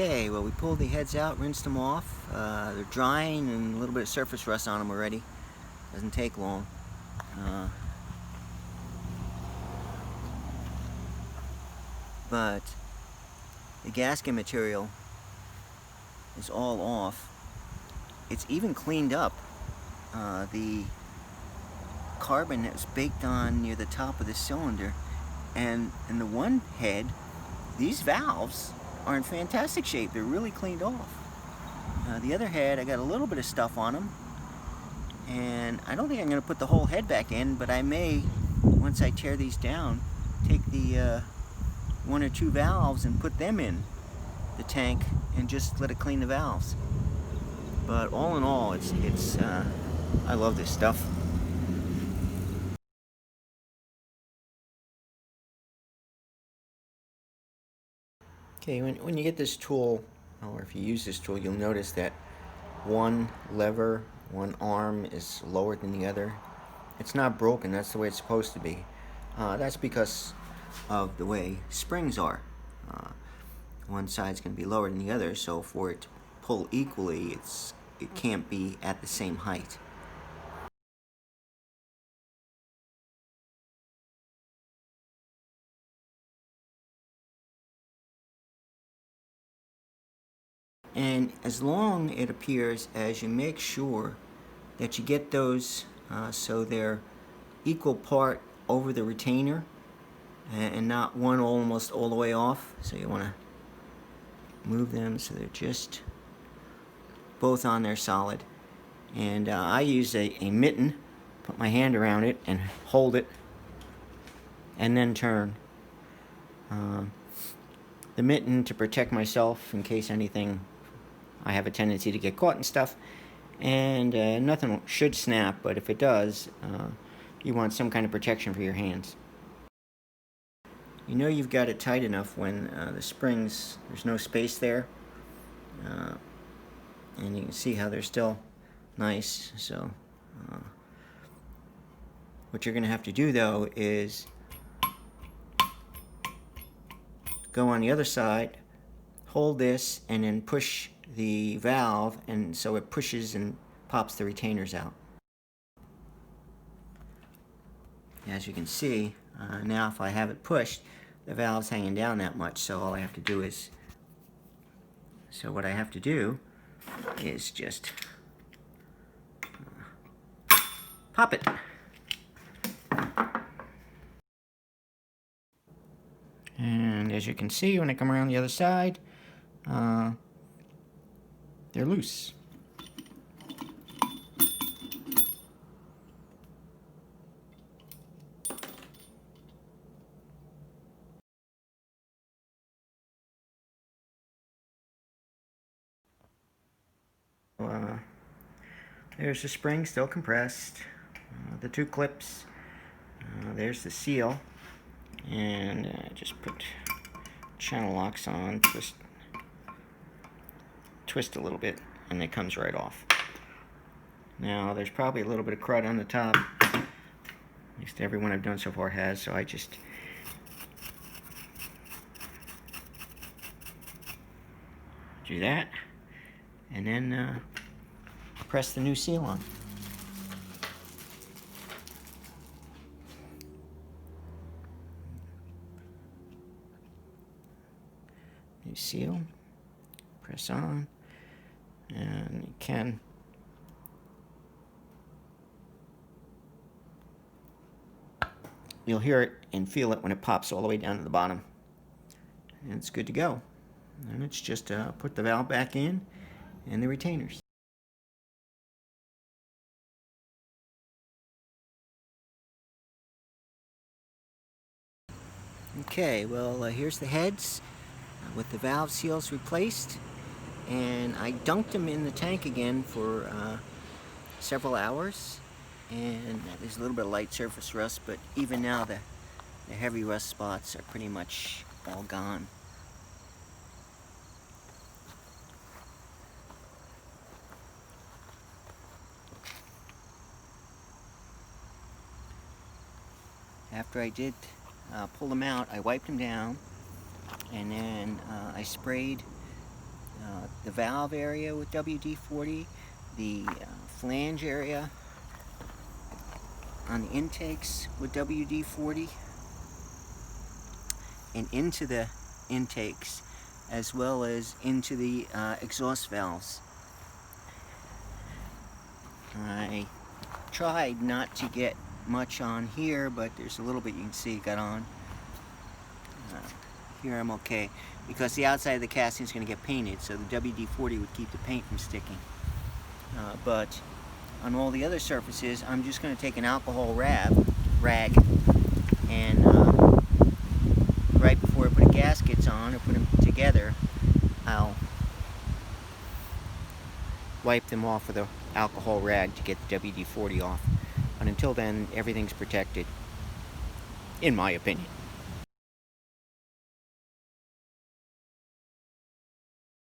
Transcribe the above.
Okay, well, we pulled the heads out, rinsed them off. They're drying and a little bit of surface rust on them already. Doesn't take long. But the gasket material is all off. It's even cleaned up. The carbon that was baked on near the top of the cylinder, and in the one head, these valves are in fantastic shape. They're really cleaned off. The other head, I got a little bit of stuff on them, and I don't think I'm going to put the whole head back in, but I may, once I tear these down, take the one or two valves and put them in the tank and just let it clean the valves. But all in all, I love this stuff. Okay, when you get this tool, or if you use this tool, you'll notice that one lever, one arm is lower than the other. It's not broken, that's the way it's supposed to be. That's because of the way springs are. One side's going to be lower than the other, so for it to pull equally, it can't be at the same height. And as long, it appears, as you make sure that you get those so they're equal part over the retainer and not one almost all the way off. So you want to move them so they're just both on there solid. And I use a mitten, put my hand around it and hold it and then turn. The mitten to protect myself in case anything, I have a tendency to get caught in stuff, and nothing should snap, but if it does, you want some kind of protection for your hands. You know you've got it tight enough when the springs, there's no space there, and you can see how they're still nice. So what you're going to have to do though is go on the other side, hold this, and then push the valve, and so it pushes and pops the retainers out. As you can see, now if I have it pushed, the valve's hanging down that much, so all I have to do is, what I have to do is just pop it. And as you can see, when I come around the other side, they're loose. There's the spring still compressed, the two clips, there's the seal, and just put channel locks on, twist a little bit, and it comes right off. Now there's probably a little bit of crud on the top, at least every one I've done so far has, so I just do that, and then press the new seal on. New seal, press on, and you can you'll hear it and feel it when it pops all the way down to the bottom, and it's good to go. And it's just put the valve back in and the retainers. Okay, well, here's the heads with the valve seals replaced, and I dunked them in the tank again for several hours, and there's a little bit of light surface rust, but even now the heavy rust spots are pretty much all gone. After I did pull them out, I wiped them down, and then I sprayed the valve area with WD-40, the flange area on the intakes with WD-40, and into the intakes as well as into the exhaust valves. I tried not to get much on here, but there's a little bit you can see got on. Here I'm okay, because the outside of the casting is going to get painted, so the WD-40 would keep the paint from sticking. But on all the other surfaces, I'm just going to take an alcohol rag, and right before I put gaskets on or put them together, I'll wipe them off with an alcohol rag to get the WD-40 off. And until then, everything's protected, in my opinion.